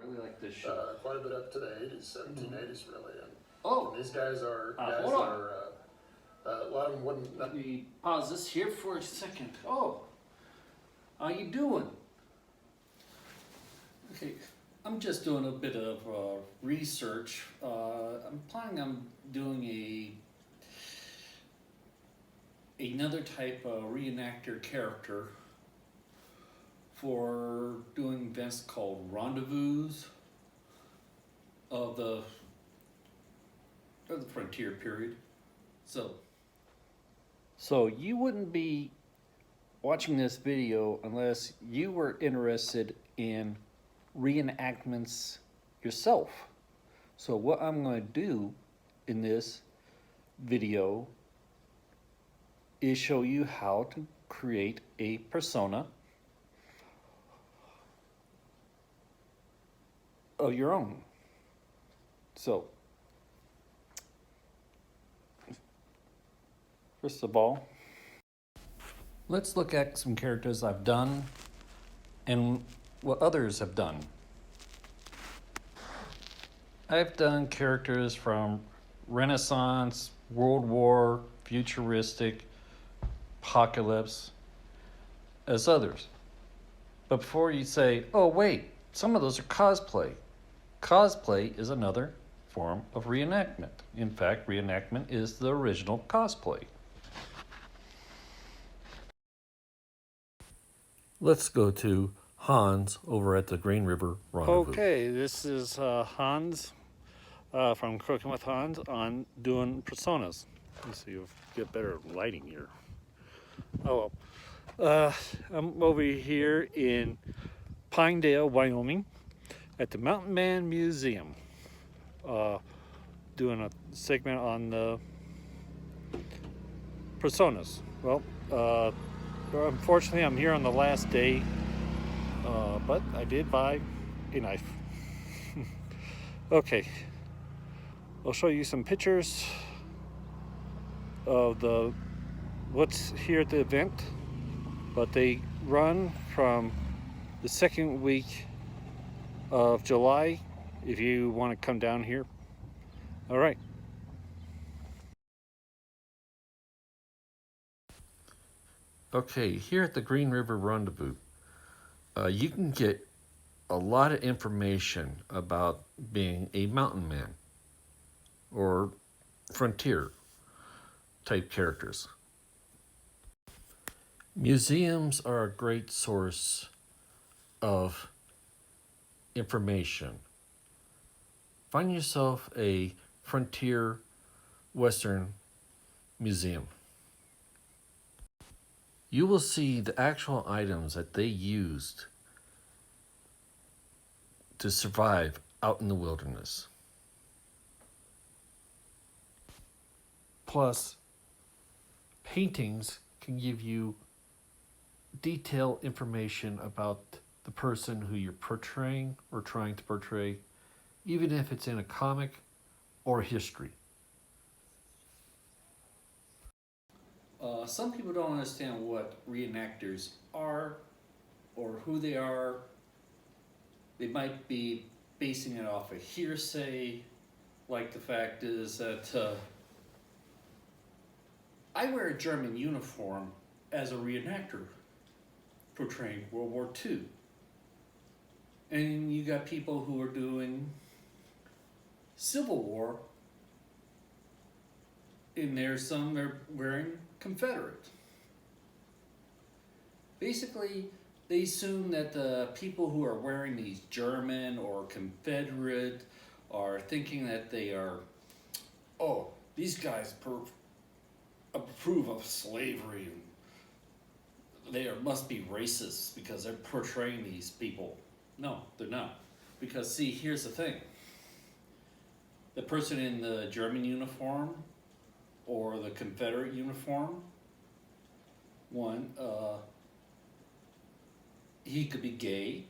really like this show. Quite a bit up to the 80s, 1780s really. And Oh, these guys are, hold on. A lot of them wouldn't. Let me pause this here for a second. Oh, how you doing? Okay, I'm just doing a bit of research. I'm planning on doing another type of reenactor character for doing events called rendezvous of the frontier period. So you wouldn't be watching this video unless you were interested in reenactments yourself. So what I'm going to do in this video is show you how to create a persona of your own. So first of all, let's look at some characters I've done and what others have done. I've done characters from Renaissance, World War, futuristic, apocalypse, as others. But before you say, oh wait, some of those are cosplay. Cosplay is another form of reenactment. In fact, reenactment is the original cosplay. Let's go to Hans over at the Green River Rendezvous. Okay, this is Hans from Cooking with Hans on doing personas. Let's see if we get better lighting here. Oh, I'm over here in Pinedale, Wyoming at the Mountain Man Museum doing a segment on the personas. Well, unfortunately, I'm here on the last day, but I did buy a knife. Okay, I'll show you some pictures of what's here at the event, but they run from the second week of July if you want to come down here. All right. Okay, here at the Green River Rendezvous, you can get a lot of information about being a mountain man or frontier type characters. Museums are a great source of information. Find yourself a frontier Western museum. You will see the actual items that they used to survive out in the wilderness. Plus, paintings can give you detailed information about the person who you're portraying or trying to portray, even if it's in a comic or history. Some people don't understand what reenactors are or who they are. They might be basing it off of hearsay, like the fact is that I wear a German uniform as a reenactor portraying World War II. And you got people who are doing Civil War, and there's some that are wearing Confederate. Basically, they assume that the people who are wearing these German or Confederate are thinking that they are, oh, these guys approve of slavery. They must be racist because they're portraying these people. No, they're not. Because see, here's the thing. The person in the German uniform or the Confederate uniform, one, he could be gay,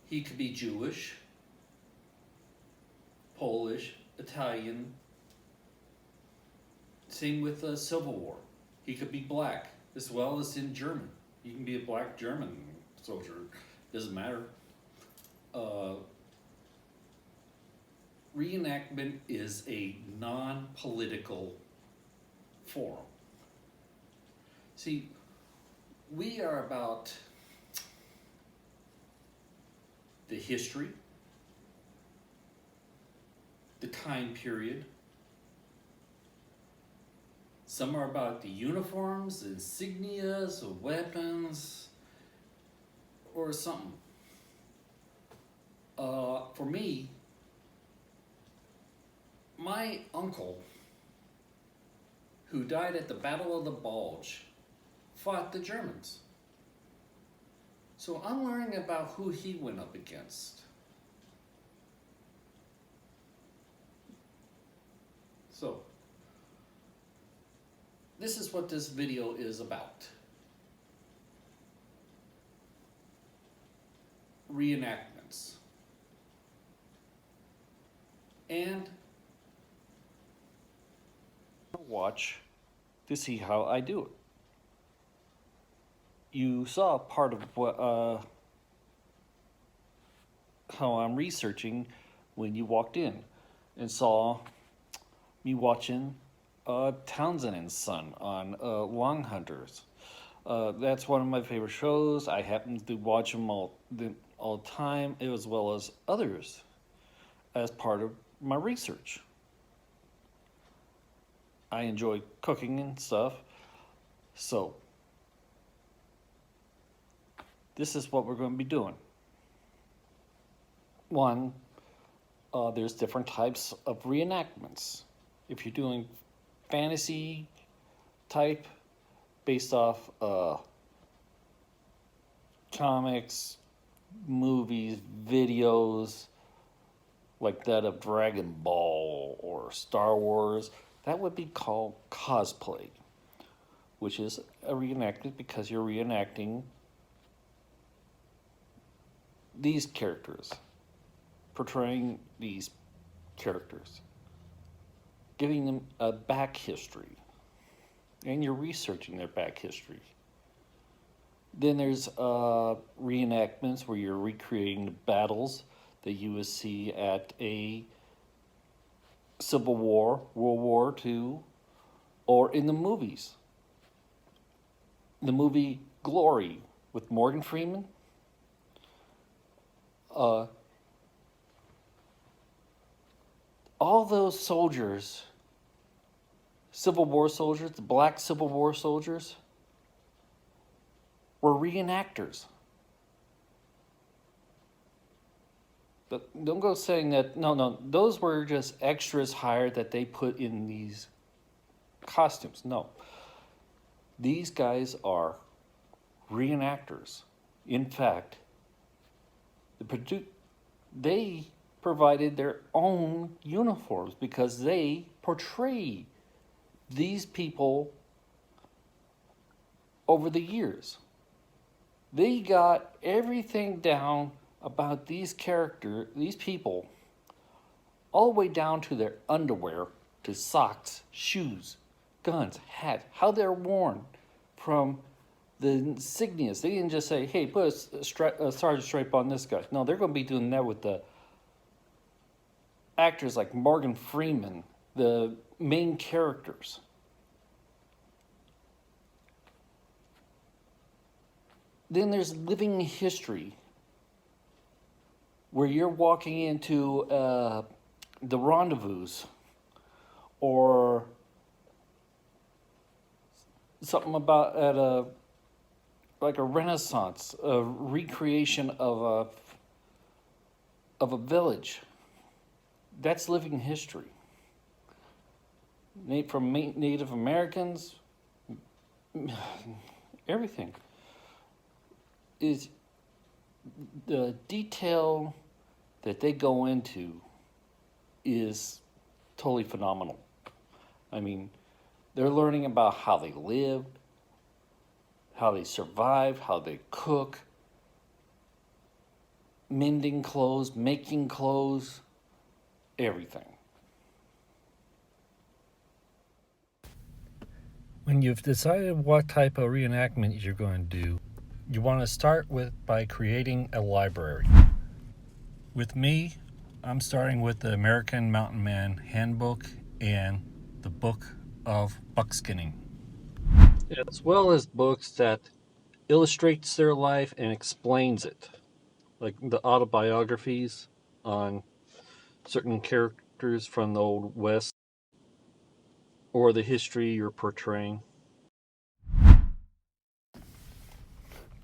he could be Jewish, Polish, Italian. Same with the Civil War. He could be black as well as in German. You can be a black German soldier, doesn't matter. uh, reenactment is a non-political forum. See, we are about the history, the time period. Some are about the uniforms, insignias, or weapons, or something. For me, my uncle, who died at the Battle of the Bulge, fought the Germans. So I'm learning about who he went up against. So, this is what this video is about. Reenactments. And watch to see how I do it. You saw part of what how I'm researching when you walked in and saw me watching Townsend and Son on Long Hunters. That's one of my favorite shows. I happen to watch them all the time, as well as others, as part of my research. I enjoy cooking and stuff, so this is what we're going to be doing. One, there's different types of reenactments. If you're doing fantasy type based off comics, movies, videos, like that of Dragon Ball or Star Wars, that would be called cosplay, which is a reenactment because you're reenacting these characters, portraying these characters, giving them a back history, and you're researching their back history. Then there's reenactments where you're recreating the battles that you would see at a Civil War, World War II, or in the movies. The movie Glory with Morgan Freeman. All those soldiers, Civil War soldiers, the black Civil War soldiers, were reenactors. But don't go saying that, no, those were just extras hired that they put in these costumes. No. These guys are reenactors. In fact, they provided their own uniforms because they portray these people over the years. They got everything down about these people, all the way down to their underwear, to socks, shoes, guns, hats, how they're worn from the insignias. They didn't just say, hey, put a sergeant stripe on this guy. No, they're going to be doing that with the actors like Morgan Freeman, the main characters. Then there's living history, where you're walking into the rendezvous or something about at a Renaissance, a recreation of a village. That's living history. From Native Americans, everything is the detail that they go into is totally phenomenal. I mean, they're learning about how they lived, how they survive, how they cook, mending clothes, making clothes, everything. When you've decided what type of reenactment you're going to do, you want to start by creating a library. With me, I'm starting with the American Mountain Man Handbook and the Book of Buckskinning, as well as books that illustrates their life and explains it, like the autobiographies on certain characters from the Old West or the history you're portraying.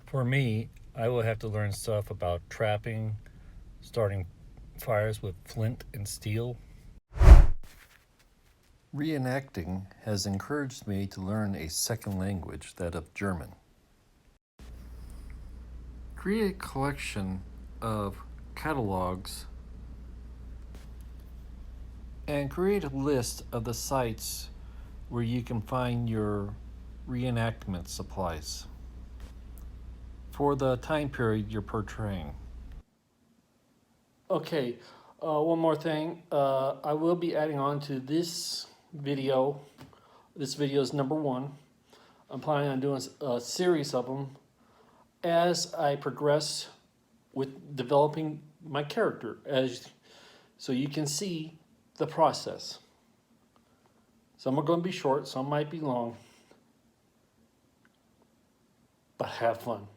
For me, I will have to learn stuff about trapping, starting fires with flint and steel. Reenacting has encouraged me to learn a second language, that of German. Create a collection of catalogs and create a list of the sites where you can find your reenactment supplies for the time period you're portraying. Okay, one more thing. I will be adding on to this video. This video is number 1. I'm planning on doing a series of them as I progress with developing my character, so you can see the process. Some are going to be short, some might be long, but have fun.